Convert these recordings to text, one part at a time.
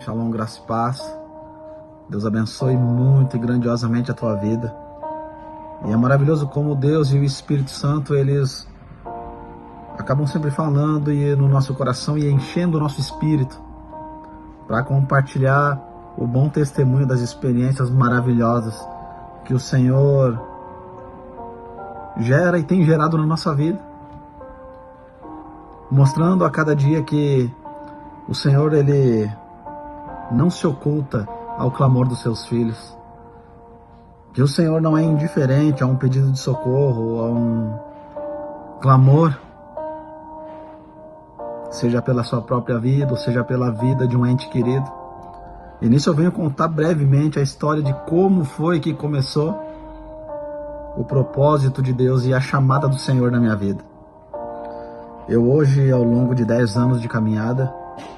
Shalom, graça e paz. Deus abençoe muito e grandiosamente a tua vida. E é maravilhoso como Deus e o Espírito Santo, eles acabam sempre falando no nosso coração e enchendo o nosso espírito para compartilhar o bom testemunho das experiências maravilhosas que o Senhor gera e tem gerado na nossa vida, mostrando a cada dia que o Senhor, Ele não se oculta ao clamor dos seus filhos, que o Senhor não é indiferente a um pedido de socorro, a um clamor, seja pela sua própria vida, ou seja pela vida de um ente querido. E nisso eu venho contar brevemente a história de como foi que começou o propósito de Deus e a chamada do Senhor na minha vida. Eu hoje, ao longo de 10 anos de caminhada,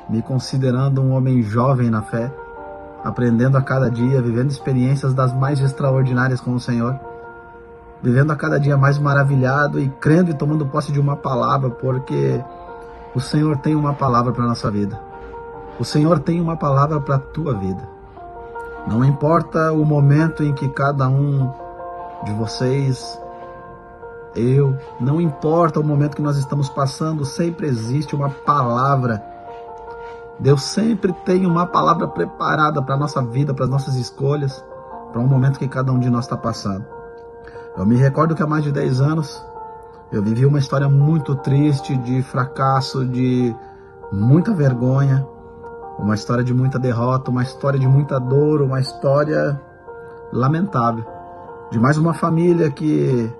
me considerando um homem jovem na fé, aprendendo a cada dia, vivendo experiências das mais extraordinárias com o Senhor, vivendo a cada dia mais maravilhado e crendo e tomando posse de uma palavra, porque o Senhor tem uma palavra para a nossa vida. O Senhor tem uma palavra para a tua vida. Não importa o momento em que cada um de vocês, não importa o momento que nós estamos passando, sempre existe uma palavra. Deus sempre tem uma palavra preparada para a nossa vida, para as nossas escolhas, para um momento que cada um de nós está passando. Eu me recordo que há mais de 10 anos, eu vivi uma história muito triste, de fracasso, de muita vergonha, uma história de muita derrota, uma história de muita dor, uma história lamentável, de mais uma família que,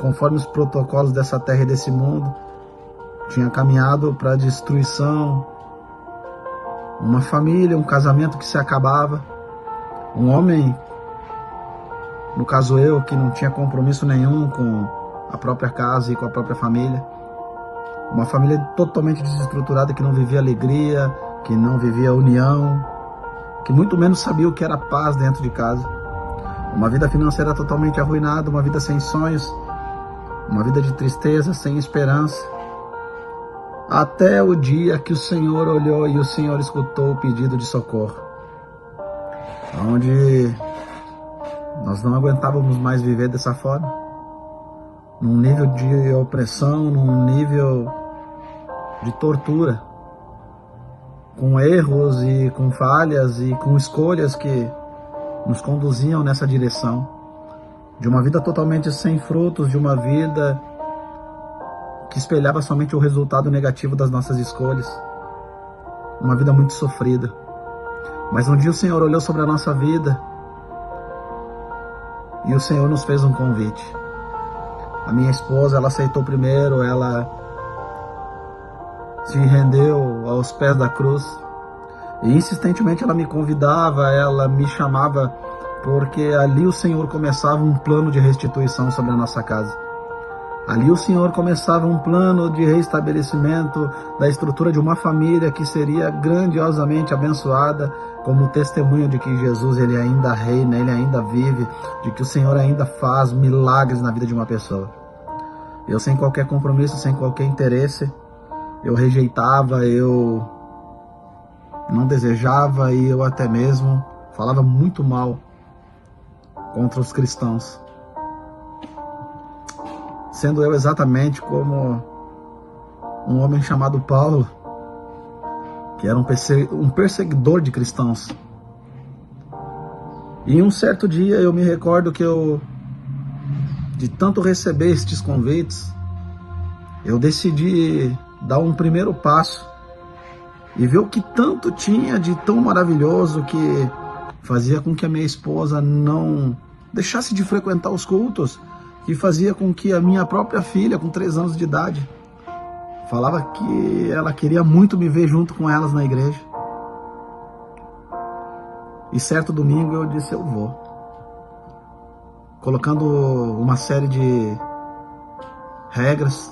conforme os protocolos dessa terra e desse mundo, tinha caminhado para a destruição. Uma família, um casamento que se acabava, um homem, no caso eu, que não tinha compromisso nenhum com a própria casa e com a própria família, uma família totalmente desestruturada, que não vivia alegria, que não vivia união, que muito menos sabia o que era paz dentro de casa, uma vida financeira totalmente arruinada, uma vida sem sonhos, uma vida de tristeza, sem esperança, até o dia que o Senhor olhou e o Senhor escutou o pedido de socorro, onde nós não aguentávamos mais viver dessa forma, num nível de opressão, num nível de tortura, com erros e com falhas e com escolhas que nos conduziam nessa direção, de uma vida totalmente sem frutos, de uma vida que espelhava somente o resultado negativo das nossas escolhas, uma vida muito sofrida. Mas um dia o Senhor olhou sobre a nossa vida e o Senhor nos fez um convite. A minha esposa, ela aceitou primeiro, ela se rendeu aos pés da cruz e insistentemente ela me convidava, ela me chamava, porque ali o Senhor começava um plano de restituição sobre a nossa casa. Ali o Senhor começava um plano de restabelecimento da estrutura de uma família que seria grandiosamente abençoada, como testemunho de que Jesus, Ele ainda reina, Ele ainda vive, de que o Senhor ainda faz milagres na vida de uma pessoa. Eu, sem qualquer compromisso, sem qualquer interesse, eu rejeitava, eu não desejava e eu até mesmo falava muito mal contra os cristãos. Sendo eu exatamente como um homem chamado Paulo, que era um perseguidor de cristãos. E em um certo dia eu me recordo que de tanto receber estes convites, eu decidi dar um primeiro passo e ver o que tanto tinha de tão maravilhoso que fazia com que a minha esposa não deixasse de frequentar os cultos, que fazia com que a minha própria filha, com 3 anos de idade, falava que ela queria muito me ver junto com elas na igreja. E certo domingo eu disse, eu vou. Colocando uma série de regras,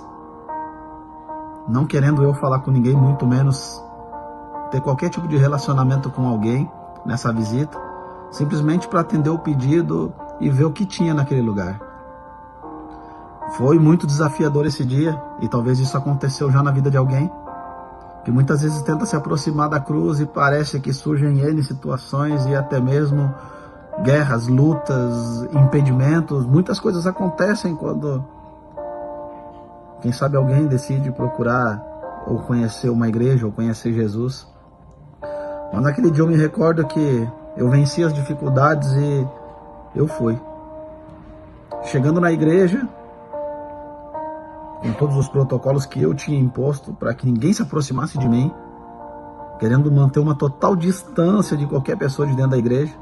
não querendo eu falar com ninguém, muito menos ter qualquer tipo de relacionamento com alguém nessa visita, simplesmente para atender o pedido e ver o que tinha naquele lugar. Foi muito desafiador esse dia, e talvez isso aconteceu já na vida de alguém, que muitas vezes tenta se aproximar da cruz e parece que surgem N situações e até mesmo guerras, lutas, impedimentos. Muitas coisas acontecem quando, quem sabe, alguém decide procurar ou conhecer uma igreja ou conhecer Jesus. Mas naquele dia eu me recordo que eu venci as dificuldades e eu fui. Chegando na igreja, com todos os protocolos que eu tinha imposto para que ninguém se aproximasse de mim, querendo manter uma total distância de qualquer pessoa de dentro da igreja.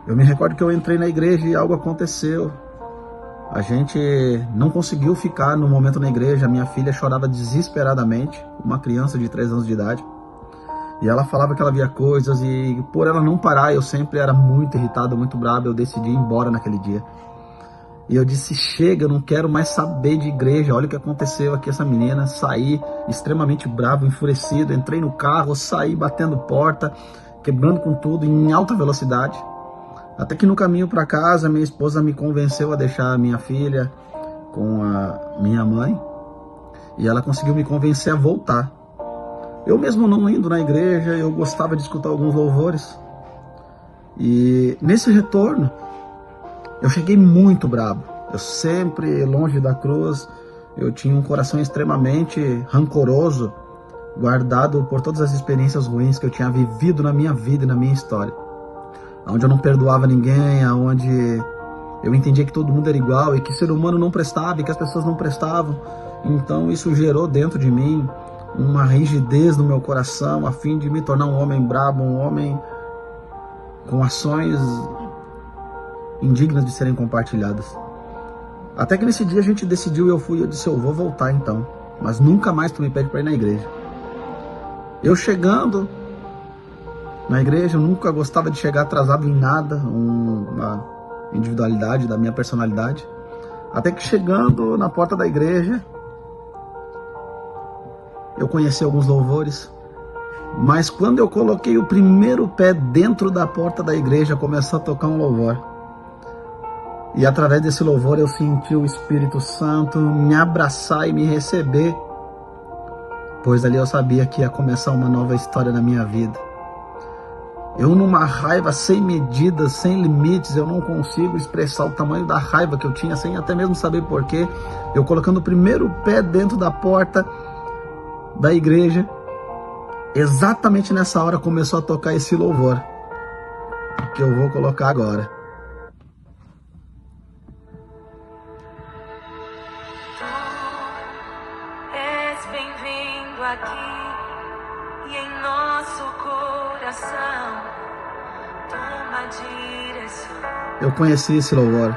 Eu me recordo que eu entrei na igreja e algo aconteceu. A gente não conseguiu ficar no momento na igreja. Minha filha chorava desesperadamente, uma criança de 3 anos de idade. E ela falava que ela via coisas e por ela não parar, eu sempre era muito irritado, muito bravo. Eu decidi ir embora naquele dia. E eu disse, chega, eu não quero mais saber de igreja. Olha o que aconteceu aqui, essa menina. Saí extremamente bravo, enfurecido. Entrei no carro, saí batendo porta, quebrando com tudo em alta velocidade. Até que no caminho para casa, minha esposa me convenceu a deixar a minha filha com a minha mãe. E ela conseguiu me convencer a voltar. Eu mesmo não indo na igreja, eu gostava de escutar alguns louvores. E nesse retorno, eu cheguei muito bravo. Eu sempre, longe da cruz, eu tinha um coração extremamente rancoroso, guardado por todas as experiências ruins que eu tinha vivido na minha vida e na minha história. Onde eu não perdoava ninguém, onde eu entendia que todo mundo era igual e que ser humano não prestava e que as pessoas não prestavam. Então isso gerou dentro de mim uma rigidez no meu coração a fim de me tornar um homem brabo, um homem com ações indignas de serem compartilhadas. Até que nesse dia a gente decidiu e eu fui, eu disse, eu vou voltar então, mas nunca mais tu me pede para ir na igreja. Eu chegando na igreja, eu nunca gostava de chegar atrasado em nada, uma individualidade da minha personalidade. Até que chegando na porta da igreja, eu conheci alguns louvores, mas quando eu coloquei o primeiro pé dentro da porta da igreja, começou a tocar um louvor. E através desse louvor eu senti o Espírito Santo me abraçar e me receber, pois ali eu sabia que ia começar uma nova história na minha vida. Eu numa raiva sem medidas, sem limites, eu não consigo expressar o tamanho da raiva que eu tinha, sem até mesmo saber porquê. Eu colocando o primeiro pé dentro da porta da igreja, exatamente nessa hora começou a tocar esse louvor, que eu vou colocar agora. Tu és bem-vindo aqui e em nosso coração toma direção. Eu conheci esse louvor.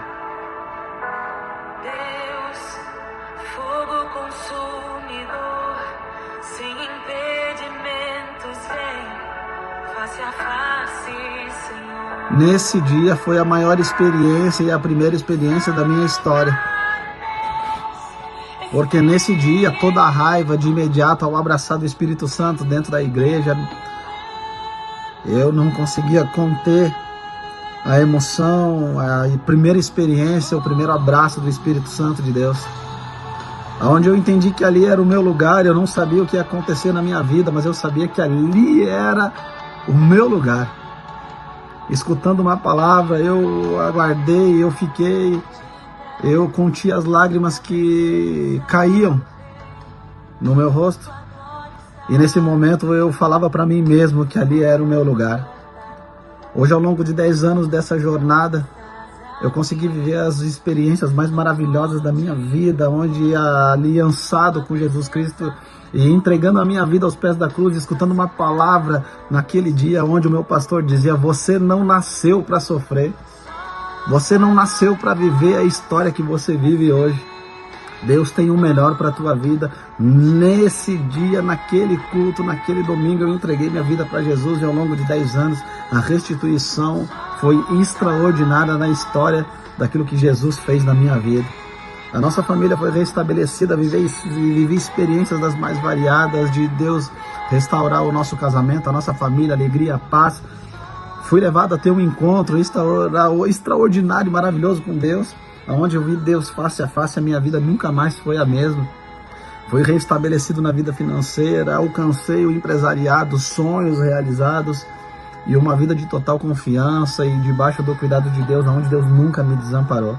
Deus, fogo consumidor, sem impedimentos, vem face a face, Senhor. Nesse dia foi a maior experiência e a primeira experiência da minha história. Porque nesse dia, toda a raiva de imediato ao abraçar do Espírito Santo dentro da igreja, eu não conseguia conter a emoção, a primeira experiência, o primeiro abraço do Espírito Santo de Deus. Onde eu entendi que ali era o meu lugar, eu não sabia o que ia acontecer na minha vida, mas eu sabia que ali era o meu lugar. Escutando uma palavra, eu aguardei, eu fiquei, eu conti as lágrimas que caíam no meu rosto. E nesse momento eu falava para mim mesmo que ali era o meu lugar. Hoje, ao longo de 10 anos dessa jornada, eu consegui viver as experiências mais maravilhosas da minha vida, onde aliançado com Jesus Cristo e entregando a minha vida aos pés da cruz, escutando uma palavra naquele dia onde o meu pastor dizia: você não nasceu para sofrer, você não nasceu para viver a história que você vive hoje. Deus tem o melhor para a tua vida. Nesse dia, naquele culto, naquele domingo, eu entreguei minha vida para Jesus e ao longo de 10 anos a restituição foi extraordinária na história daquilo que Jesus fez na minha vida. A nossa família foi restabelecida, vivi experiências das mais variadas, de Deus restaurar o nosso casamento, a nossa família, alegria, paz. Fui levado a ter um encontro extraordinário e maravilhoso com Deus, onde eu vi Deus face a face, a minha vida nunca mais foi a mesma. fui restabelecido na vida financeira, alcancei o empresariado, sonhos realizados e uma vida de total confiança e debaixo do cuidado de Deus, onde Deus nunca me desamparou.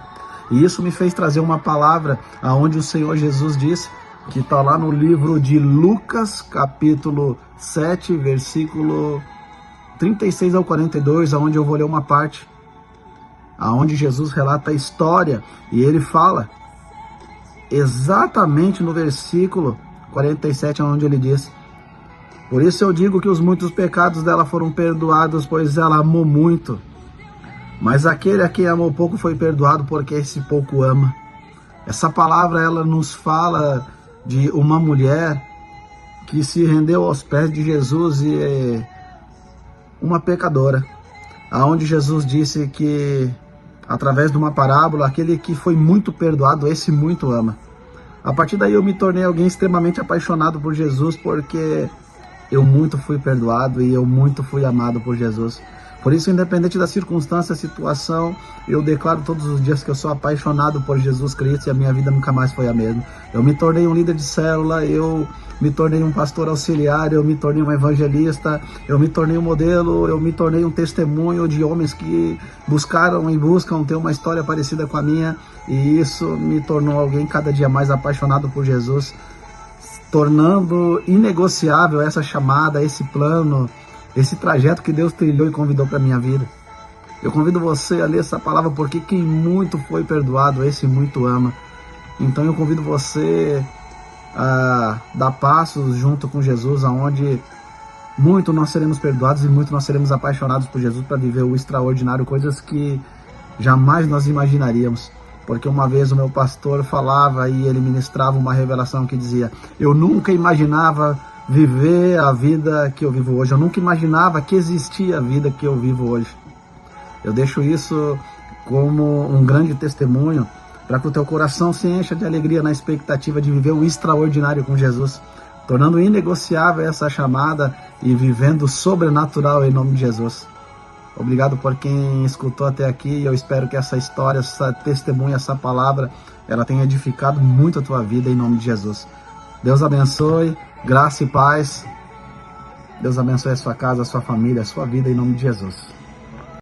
E isso me fez trazer uma palavra aonde o Senhor Jesus disse, que está lá no livro de Lucas, capítulo 7, versículo 36 ao 42, aonde eu vou ler uma parte, aonde Jesus relata a história e ele fala exatamente no versículo 47, onde ele diz: por isso eu digo que os muitos pecados dela foram perdoados, pois ela amou muito. Mas aquele a quem amou pouco foi perdoado, porque esse pouco ama. Essa palavra, ela nos fala de uma mulher que se rendeu aos pés de Jesus e é uma pecadora. Aonde Jesus disse que, através de uma parábola, aquele que foi muito perdoado, esse muito ama. A partir daí eu me tornei alguém extremamente apaixonado por Jesus, porque eu muito fui perdoado e eu muito fui amado por Jesus. Por isso, independente da circunstância, situação, eu declaro todos os dias que eu sou apaixonado por Jesus Cristo e a minha vida nunca mais foi a mesma. Eu me tornei um líder de célula, eu me tornei um pastor auxiliar, eu me tornei um evangelista, eu me tornei um modelo, eu me tornei um testemunho de homens que buscaram e buscam ter uma história parecida com a minha, e isso me tornou alguém cada dia mais apaixonado por Jesus, tornando inegociável essa chamada, esse plano, esse trajeto que Deus trilhou e convidou para a minha vida. Eu convido você a ler essa palavra, porque quem muito foi perdoado, esse muito ama. Então eu convido você a dar passos junto com Jesus, aonde muito nós seremos perdoados e muito nós seremos apaixonados por Jesus para viver o extraordinário, coisas que jamais nós imaginaríamos. Porque uma vez o meu pastor falava e ele ministrava uma revelação que dizia: eu nunca imaginava viver a vida que eu vivo hoje. Eu nunca imaginava que existia a vida que eu vivo hoje. Eu deixo isso como um grande testemunho para que o teu coração se encha de alegria na expectativa de viver o extraordinário com Jesus, tornando inegociável essa chamada e vivendo o sobrenatural em nome de Jesus. Obrigado por quem escutou até aqui e eu espero que essa história, essa testemunha, essa palavra, ela tenha edificado muito a tua vida em nome de Jesus. Deus abençoe. Graça e paz. Deus abençoe a sua casa, a sua família, a sua vida em nome de Jesus.